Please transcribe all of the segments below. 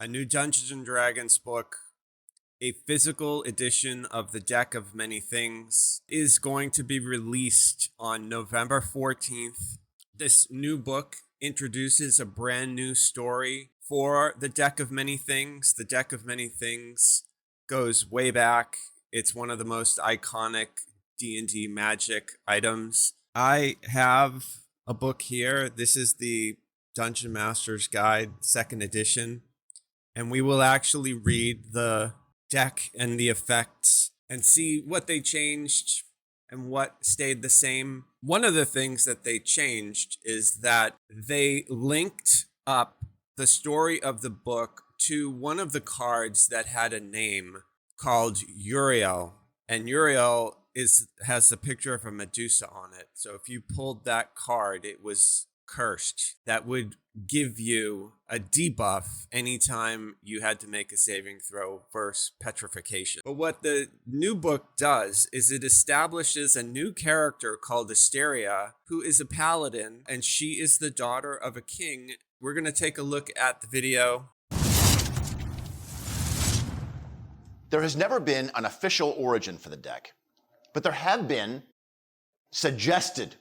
a new Dungeons and Dragons book, a physical edition of the Deck of Many Things, is going to be released on November 14th. This new book introduces a brand new story for the Deck of Many Things. The Deck of Many Things goes way back. It's one of the most iconic D&D magic items. I have a book here. This is the Dungeon Master's Guide, 2nd edition. And we will actually read the deck and the effects and see what they changed and what stayed the same. One of the things that they changed is that they linked up the story of the book to one of the cards that had a name called Uriel. And Uriel has a picture of a Medusa on it. So if you pulled that card, it was cursed. That would give you a debuff anytime you had to make a saving throw versus petrification. But what the new book does is it establishes a new character called Asteria, who is a paladin, and she is the daughter of a king. We're going to take a look at the video. There has never been an official origin for the deck, but there have been suggested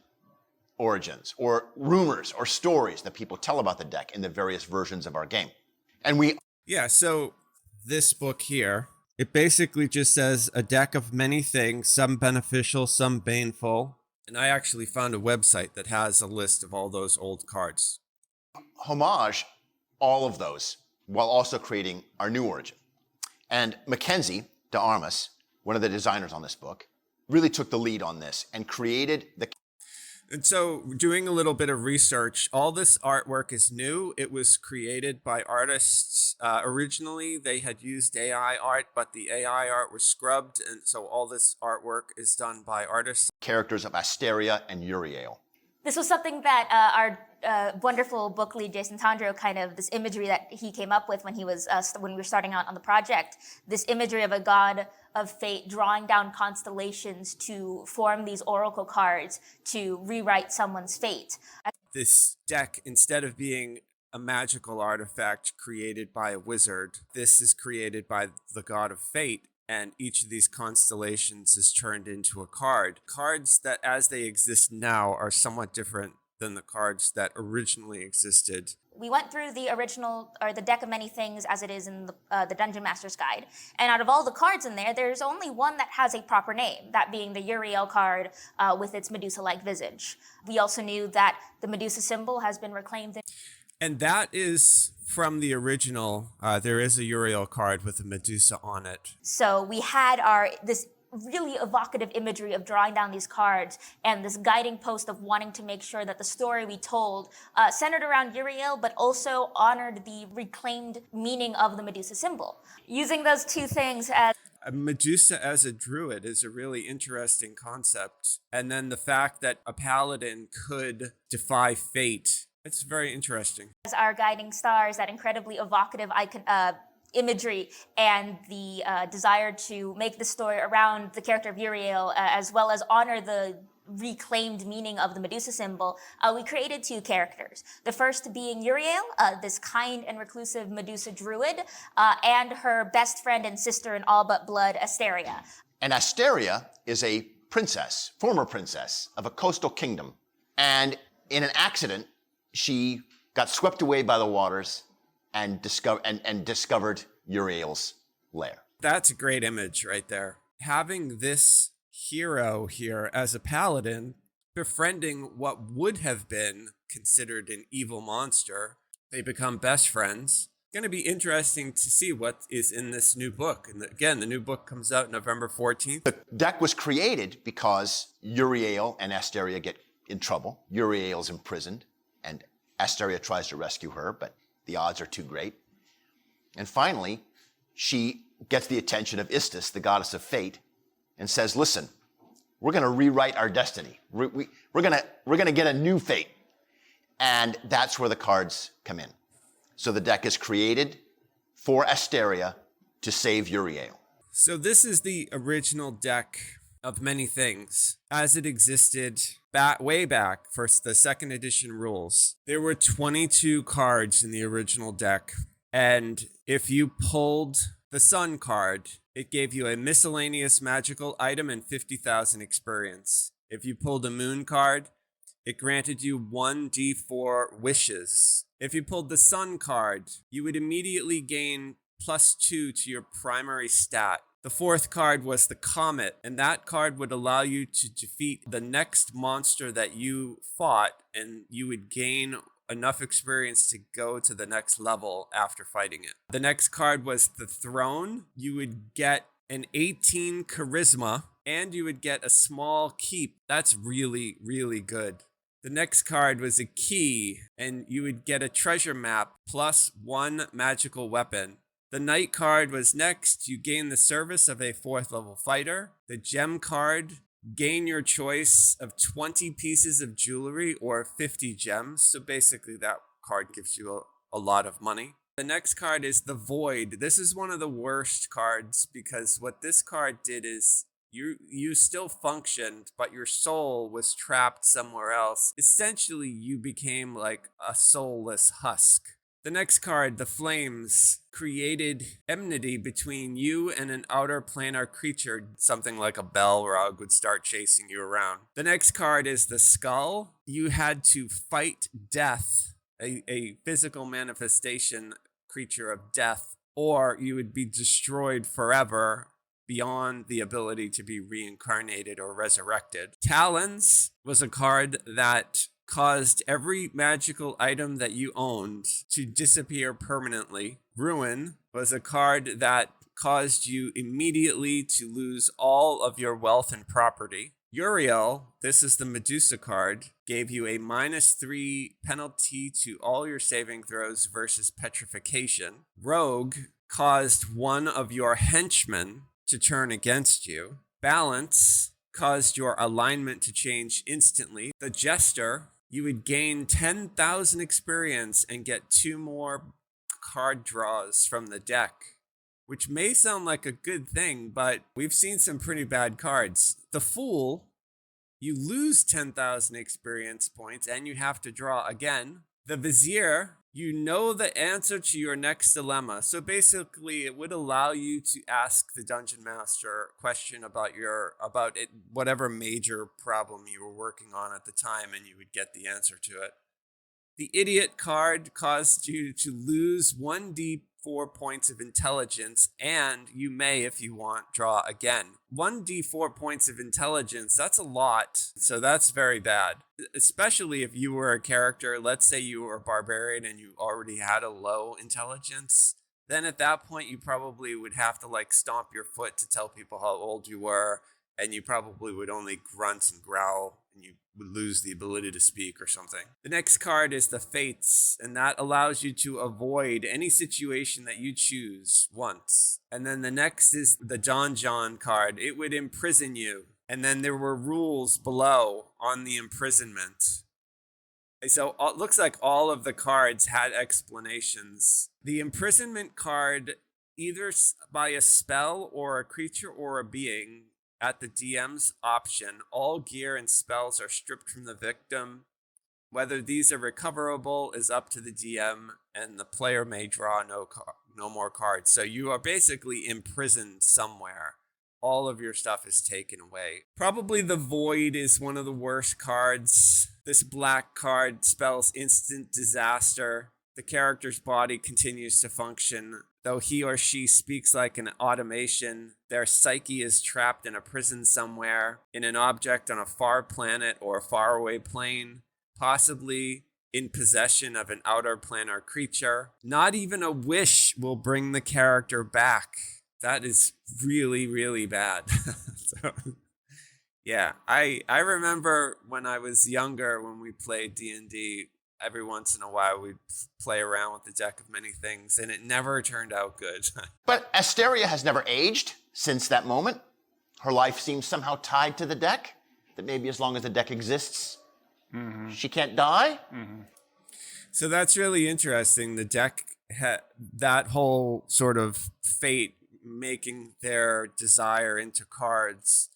origins or rumors or stories that people tell about the deck in the various versions of our game. So this book here, it basically just says a deck of many things, some beneficial, some baneful. And I actually found a website that has a list of all those old cards. Homage all of those while also creating our new origin. And Mackenzie de Armas, one of the designers on this book, really took the lead on this and created the... And so doing a little bit of research, all this artwork is new. It was created by artists. Originally, they had used AI art, but the AI art was scrubbed. And so all this artwork is done by artists. Characters of Asteria and Uriel. This was something that our wonderful book lead, Jason Tondro, this imagery that he came up with when he was when we were starting out on the project. This imagery of a god of fate drawing down constellations to form these oracle cards to rewrite someone's fate. This deck, instead of being a magical artifact created by a wizard, this is created by the god of fate. And each of these constellations is turned into a card. Cards that, as they exist now, are somewhat different than the cards that originally existed. We went through the original, or the Deck of Many Things as it is in the Dungeon Master's Guide. And out of all the cards in there, there's only one that has a proper name, that being the Uriel card with its Medusa-like visage. We also knew that the Medusa symbol has been reclaimed. And that is from the original. There is a Uriel card with a Medusa on it. So we had this really evocative imagery of drawing down these cards and this guiding post of wanting to make sure that the story we told centered around Uriel, but also honored the reclaimed meaning of the Medusa symbol. Using those two things as... A Medusa as a druid is a really interesting concept. And then the fact that a paladin could defy fate. It's very interesting. As our guiding stars, that incredibly evocative imagery and the desire to make the story around the character of Uriel, as well as honor the reclaimed meaning of the Medusa symbol, we created two characters. The first being Uriel, this kind and reclusive Medusa druid, and her best friend and sister in all but blood, Asteria. And Asteria is a princess, former princess of a coastal kingdom. And in an accident, she got swept away by the waters and discovered Uriel's lair. That's a great image right there. Having this hero here as a paladin, befriending what would have been considered an evil monster, they become best friends. Going to be interesting to see what is in this new book. And again, the new book comes out November 14th. The deck was created because Uriel and Asteria get in trouble. Uriel's imprisoned. And Asteria tries to rescue her, but the odds are too great. And finally, she gets the attention of Istis, the goddess of fate, and says, listen, we're going to rewrite our destiny. We're going to get a new fate. And that's where the cards come in. So the deck is created for Asteria to save Uriel. So this is the original deck of many things as it existed way back for the 2nd edition rules. There were 22 cards in the original deck. And if you pulled the Sun card, it gave you a miscellaneous magical item and 50,000 experience. If you pulled a Moon card, it granted you 1d4 wishes. If you pulled the Sun card, you would immediately gain +2 to your primary stat. The fourth card was the Comet, and that card would allow you to defeat the next monster that you fought, and you would gain enough experience to go to the next level after fighting it. The next card was the Throne. You would get an 18 charisma, and you would get a small keep. That's really, really good. The next card was a Key, and you would get a treasure map plus 1 magical weapon. The Knight card was next. You gain the service of a 4th level fighter. The Gem card, gain your choice of 20 pieces of jewelry or 50 gems. So basically that card gives you a lot of money. The next card is the Void. This is one of the worst cards because what this card did is you still functioned, but your soul was trapped somewhere else. Essentially, you became like a soulless husk. The next card, the Flames, created enmity between you and an outer planar creature. Something like a Balrog would start chasing you around. The next card is the Skull. You had to fight death, a physical manifestation creature of death, or you would be destroyed forever beyond the ability to be reincarnated or resurrected. Talons was a card that caused every magical item that you owned to disappear permanently. Ruin was a card that caused you immediately to lose all of your wealth and property. Uriel, this is the Medusa card, gave you a -3 penalty to all your saving throws versus petrification. Rogue caused one of your henchmen to turn against you. Balance caused your alignment to change instantly. The Jester, you would gain 10,000 experience and get 2 more card draws from the deck, which may sound like a good thing, but we've seen some pretty bad cards. The Fool, you lose 10,000 experience points and you have to draw again. The Vizier, you know the answer to your next dilemma. So basically, it would allow you to ask the Dungeon Master a question about whatever major problem you were working on at the time, and you would get the answer to it. The Idiot card caused you to lose 1d4 points of intelligence, and you may, if you want, draw again. 1d4 points of intelligence, that's a lot, so that's very bad. Especially if you were a character, let's say you were a barbarian and you already had a low intelligence, then at that point you probably would have to like stomp your foot to tell people how old you were, and you probably would only grunt and growl, and you would lose the ability to speak or something. The next card is the Fates, and that allows you to avoid any situation that you choose once. And then the next is the Donjon card. It would imprison you. And then there were rules below on the imprisonment. So it looks like all of the cards had explanations. The imprisonment card, either by a spell or a creature or a being, at the DM's option, all gear and spells are stripped from the victim. Whether these are recoverable is up to the DM, and the player may draw no more cards. So you are basically imprisoned somewhere. All of your stuff is taken away. Probably the Void is one of the worst cards. This black card spells instant disaster. The character's body continues to function. Though he or she speaks like an automation, their psyche is trapped in a prison somewhere, in an object on a far planet or a faraway plane, possibly in possession of an outer planar creature. Not even a wish will bring the character back. That is really, really bad. So, yeah, I remember when I was younger, when we played D&D, every once in a while we'd play around with the deck of many things, and it never turned out good. But Asteria has never aged since that moment. Her life seems somehow tied to the deck, that maybe as long as the deck exists, she can't die. So that's really interesting. The deck, that whole sort of fate, making their desire into cards,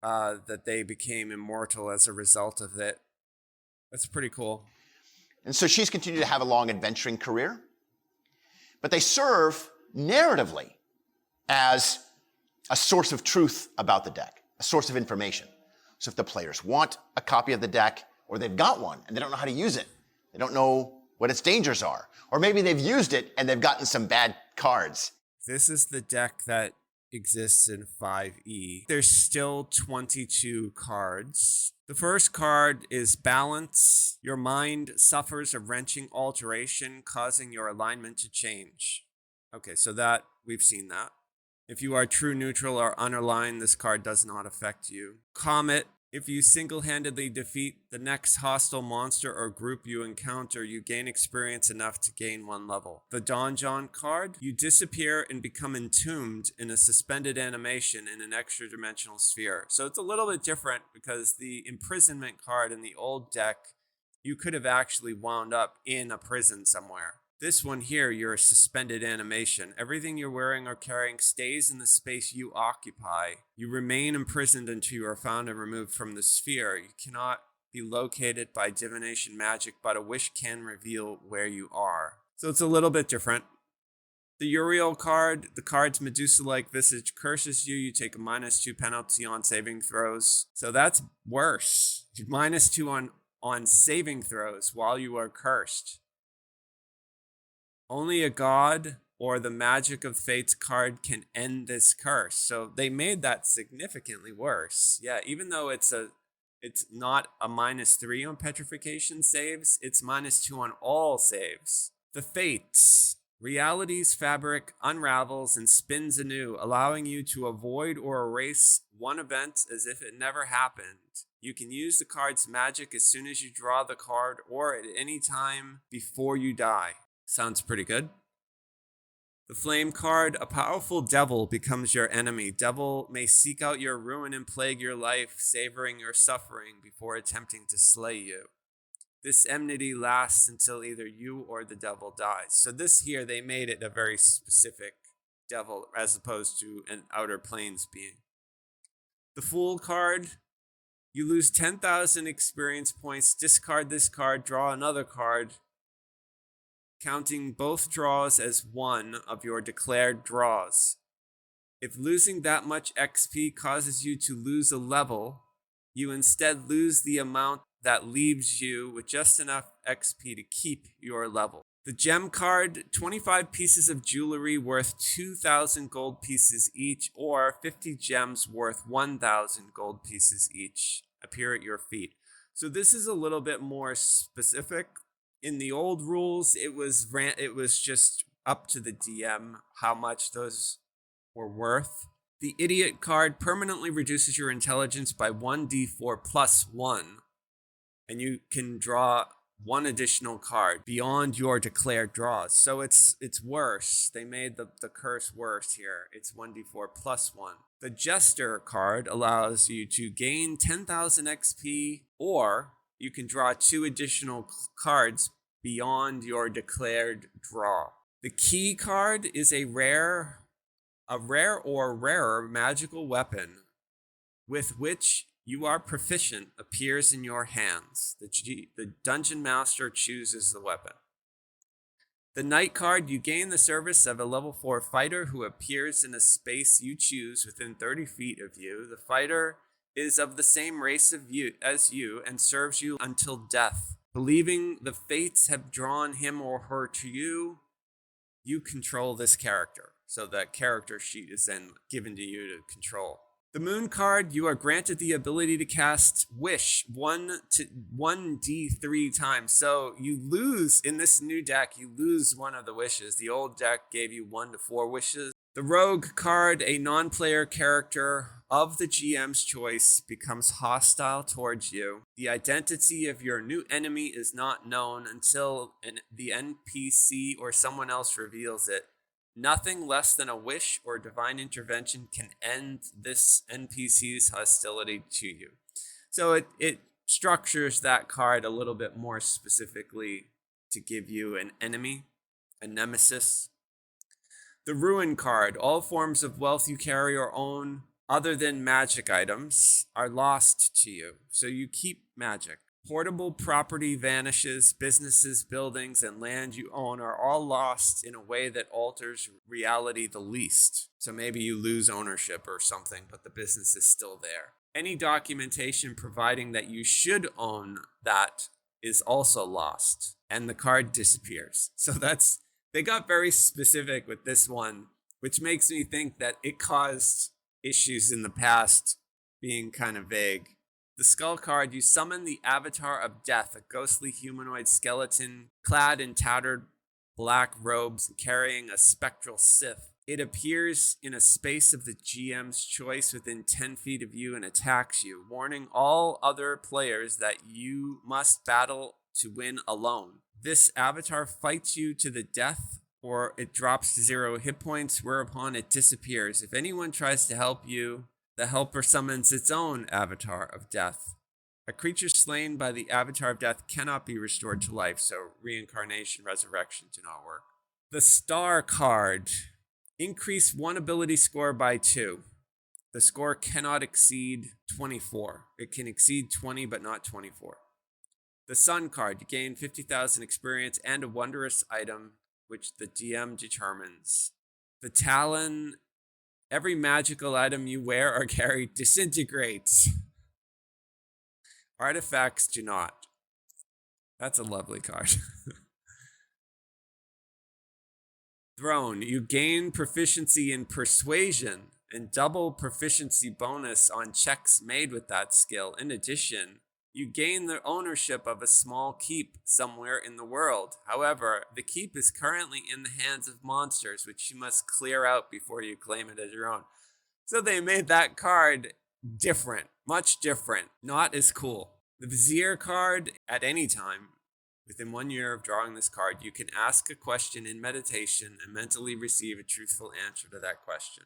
that they became immortal as a result of it. That's pretty cool. And so she's continued to have a long adventuring career. but they serve narratively as a source of truth about the deck, a source of information. So if the players want a copy of the deck, or they've got one and they don't know how to use it, they don't know what its dangers are, or maybe they've used it and they've gotten some bad cards. This is the deck that exists in 5e. There's still 22 cards. The first card is Balance. Your mind suffers a wrenching alteration, causing your alignment to change. Okay, so that we've seen that. If you are true neutral or unaligned, this card does not affect you. Comet. If you single-handedly defeat the next hostile monster or group you encounter, you gain experience enough to gain 1 level. The Donjon card, you disappear and become entombed in a suspended animation in an extra-dimensional sphere. So it's a little bit different because the imprisonment card in the old deck, you could have actually wound up in a prison somewhere. This one here, you're a suspended animation. Everything you're wearing or carrying stays in the space you occupy. You remain imprisoned until you are found and removed from the sphere. You cannot be located by divination magic, but a wish can reveal where you are. So it's a little bit different. The Uriel card, the card's Medusa-like visage curses you. You take a -2 penalty on saving throws. So that's worse. -2 on saving throws while you are cursed. Only a god or the Magic of Fate's card can end this curse. So they made that significantly worse. Yeah, even though it's not a -3 on petrification saves, it's -2 on all saves. The Fates. Reality's fabric unravels and spins anew, allowing you to avoid or erase one event as if it never happened. You can use the card's magic as soon as you draw the card or at any time before you die. Sounds pretty good. The Flame card, a powerful devil becomes your enemy. Devil may seek out your ruin and plague your life, savoring your suffering before attempting to slay you. This enmity lasts until either you or the devil dies. So this here, they made it a very specific devil as opposed to an outer planes being. The Fool card, you lose 10,000 experience points, discard this card, draw another card, counting both draws as one of your declared draws. If losing that much XP causes you to lose a level, you instead lose the amount that leaves you with just enough XP to keep your level. The Gem card, 25 pieces of jewelry worth 2,000 gold pieces each, or 50 gems worth 1,000 gold pieces each appear at your feet. So this is a little bit more specific. In the old rules, it was just up to the DM how much those were worth. The Idiot card permanently reduces your intelligence by 1d4 plus 1, and you can draw one additional card beyond your declared draws. So it's worse. They made the curse worse here. It's 1d4 plus 1. The Jester card allows you to gain 10,000 XP, or you can draw 2 additional cards beyond your declared draw. The Key card is a rare or rarer magical weapon with which you are proficient appears in your hands. The Dungeon Master chooses the weapon. The Knight card, you gain the service of a level 4 fighter who appears in a space you choose within 30 feet of you. The fighter is of the same race as you and serves you until death. Believing the fates have drawn him or her to you, you control this character. So that character sheet is then given to you to control. The Moon card, you are granted the ability to cast Wish 1d3 times. So you lose, in this new deck, you lose one of the wishes. The old deck gave you 1 to 4 wishes. The Rogue card, a non-player character of the GM's choice, becomes hostile towards you. The identity of your new enemy is not known until the NPC or someone else reveals it. Nothing less than a wish or divine intervention can end this NPC's hostility to you. So it structures that card a little bit more specifically to give you an enemy, a nemesis. The Ruin card, all forms of wealth you carry or own other than magic items are lost to you. So you keep magic. Portable property vanishes, businesses, buildings, and land you own are all lost in a way that alters reality the least. So maybe you lose ownership or something, but the business is still there. Any documentation providing that you should own that is also lost, and the card disappears. So they got very specific with this one, which makes me think that it caused issues in the past being kind of vague. The skull card, you summon the avatar of death, a ghostly humanoid skeleton clad in tattered black robes and carrying a spectral scythe. It appears in a space of the GM's choice within 10 feet of you and attacks you, warning all other players that you must battle to win alone. This avatar fights you to the death, or it drops to 0 hit points, whereupon it disappears. If anyone tries to help you, the helper summons its own avatar of death. A creature slain by the avatar of death cannot be restored to life, so reincarnation, resurrection do not work. The star card. Increase one ability score by 2. The score cannot exceed 24. It can exceed 20, but not 24. The sun card. You gain 50,000 experience and a wondrous item, which the DM determines. The talon. Every magical item you wear or carry disintegrates. Artifacts do not. That's a lovely card. Throne. You gain proficiency in persuasion and double proficiency bonus on checks made with that skill. In addition, you gain the ownership of a small keep somewhere in the world. However, the keep is currently in the hands of monsters, which you must clear out before you claim it as your own. So they made that card different, much different, not as cool. The Vizier card, at any time, within 1 year of drawing this card, you can ask a question in meditation and mentally receive a truthful answer to that question.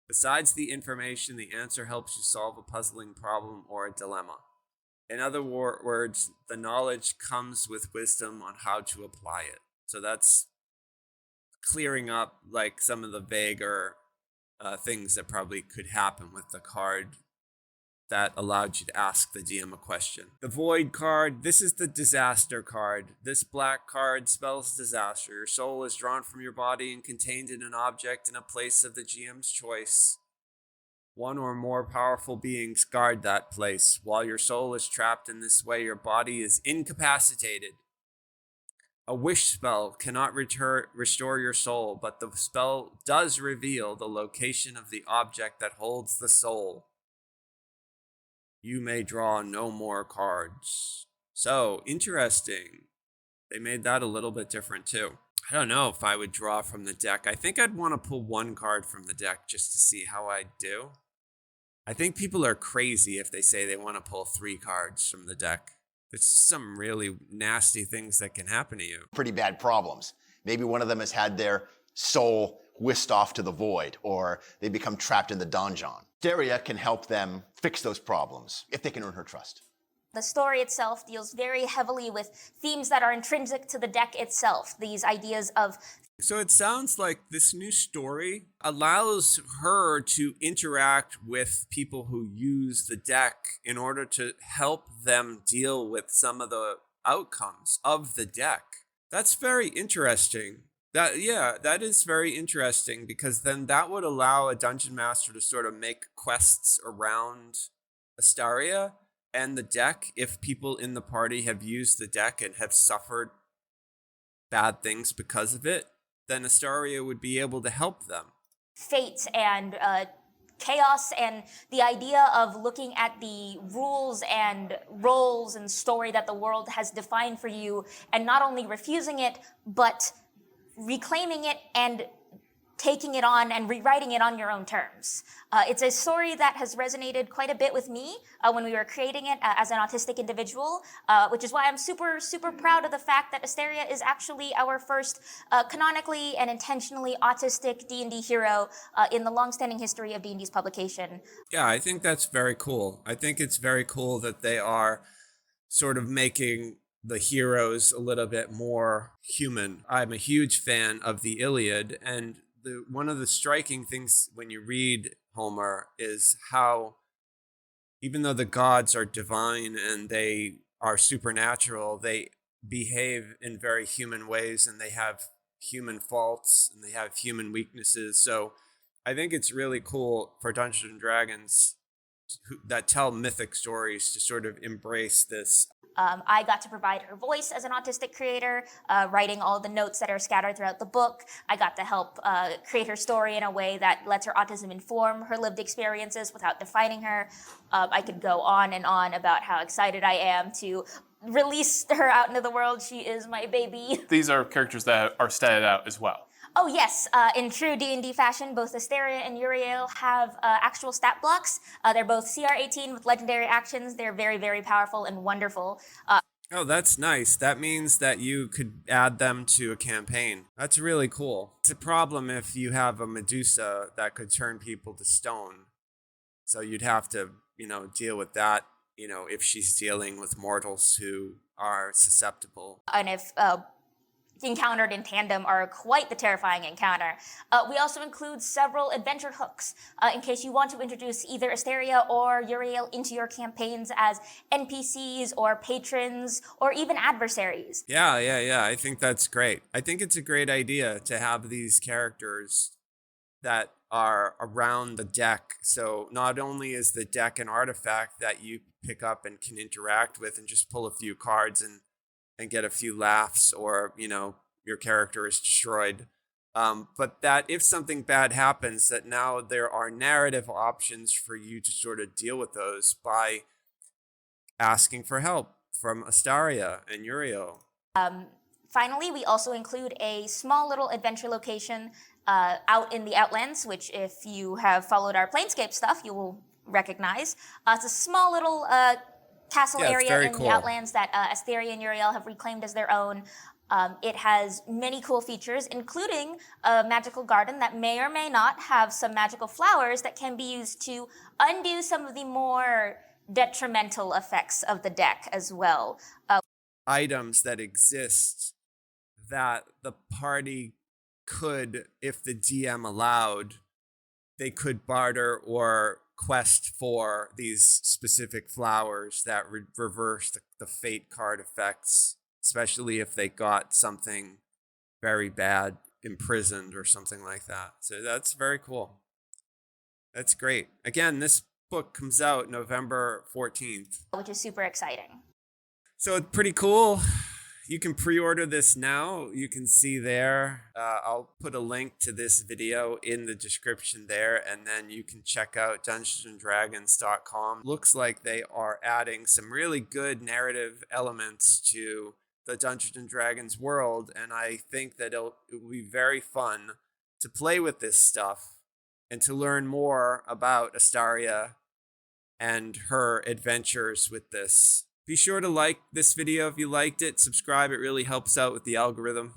Besides the information, the answer helps you solve a puzzling problem or a dilemma. In other words, the knowledge comes with wisdom on how to apply it. So that's clearing up like some of the vaguer things that probably could happen with the card that allowed you to ask the DM a question. The Void card, this is the disaster card. This black card spells disaster. Your soul is drawn from your body and contained in an object in a place of the GM's choice. One or more powerful beings guard that place. While your soul is trapped in this way, your body is incapacitated. A wish spell cannot restore your soul, but the spell does reveal the location of the object that holds the soul. You may draw no more cards. So, interesting. They made that a little bit different too. I don't know if I would draw from the deck. I think I'd want to pull one card from the deck just to see how I do. I think people are crazy if they say they want to pull 3 cards from the deck. There's some really nasty things that can happen to you. Pretty bad problems. Maybe one of them has had their soul whisked off to the void, or they become trapped in the donjon. Asteria can help them fix those problems if they can earn her trust. The story itself deals very heavily with themes that are intrinsic to the deck itself. These ideas of... So it sounds like this new story allows her to interact with people who use the deck in order to help them deal with some of the outcomes of the deck. That's very interesting. That is very interesting, because then that would allow a dungeon master to sort of make quests around Asteria and the deck if people in the party have used the deck and have suffered bad things because of it. Then Asteria would be able to help them. Fate and chaos, and the idea of looking at the rules and roles and story that the world has defined for you, and not only refusing it, but reclaiming it and taking it on and rewriting it on your own terms. It's a story that has resonated quite a bit with me when we were creating it as an autistic individual, which is why I'm super, super proud of the fact that Asteria is actually our first canonically and intentionally autistic D&D hero in the long-standing history of D&D's publication. Yeah, I think that's very cool. I think it's very cool that they are sort of making the heroes a little bit more human. I'm a huge fan of the Iliad, and one of the striking things when you read Homer is how, even though the gods are divine and they are supernatural, they behave in very human ways, and they have human faults and they have human weaknesses. So I think it's really cool for Dungeons and Dragons that tell mythic stories to sort of embrace this. I got to provide her voice as an autistic creator, writing all the notes that are scattered throughout the book. I got to help create her story in a way that lets her autism inform her lived experiences without defining her. I could go on and on about how excited I am to release her out into the world. She is my baby. These are characters that are statted out as well. Oh yes, in true D&D fashion, both Asteria and Uriel have actual stat blocks. They're both CR18 with legendary actions. They're very, very powerful and wonderful. Oh, that's nice. That means that you could add them to a campaign. That's really cool. It's a problem if you have a Medusa that could turn people to stone. So you'd have to, deal with that, if she's dealing with mortals who are susceptible. And if encountered in tandem are quite the terrifying encounter. We also include several adventure hooks in case you want to introduce either Asteria or Uriel into your campaigns as NPCs or patrons or even adversaries. Yeah. I think that's great. I think it's a great idea to have these characters that are around the deck. So not only is the deck an artifact that you pick up and can interact with and just pull a few cards and get a few laughs, or your character is destroyed, but that if something bad happens, that now there are narrative options for you to sort of deal with those by asking for help from Astaria and Uriel. Finally, we also include a small little adventure location out in the Outlands, which if you have followed our Planescape stuff, you will recognize. It's a small little castle area in the Outlands that Asteria and Uriel have reclaimed as their own. It has many cool features, including a magical garden that may or may not have some magical flowers that can be used to undo some of the more detrimental effects of the deck as well. Items that exist that the party could, if the DM allowed, they could barter or quest for these specific flowers that reverse the fate card effects, especially if they got something very bad imprisoned or something like that. So that's very cool. That's great. Again, this book comes out November 14th. Which is super exciting. So it's pretty cool. You can pre-order this now. You can see there. I'll put a link to this video in the description there, and then you can check out DungeonsandDragons.com. Looks like they are adding some really good narrative elements to the Dungeons and Dragons world, and I think that it will be very fun to play with this stuff and to learn more about Astaria and her adventures with this. Be sure to like this video if you liked it. Subscribe, it really helps out with the algorithm.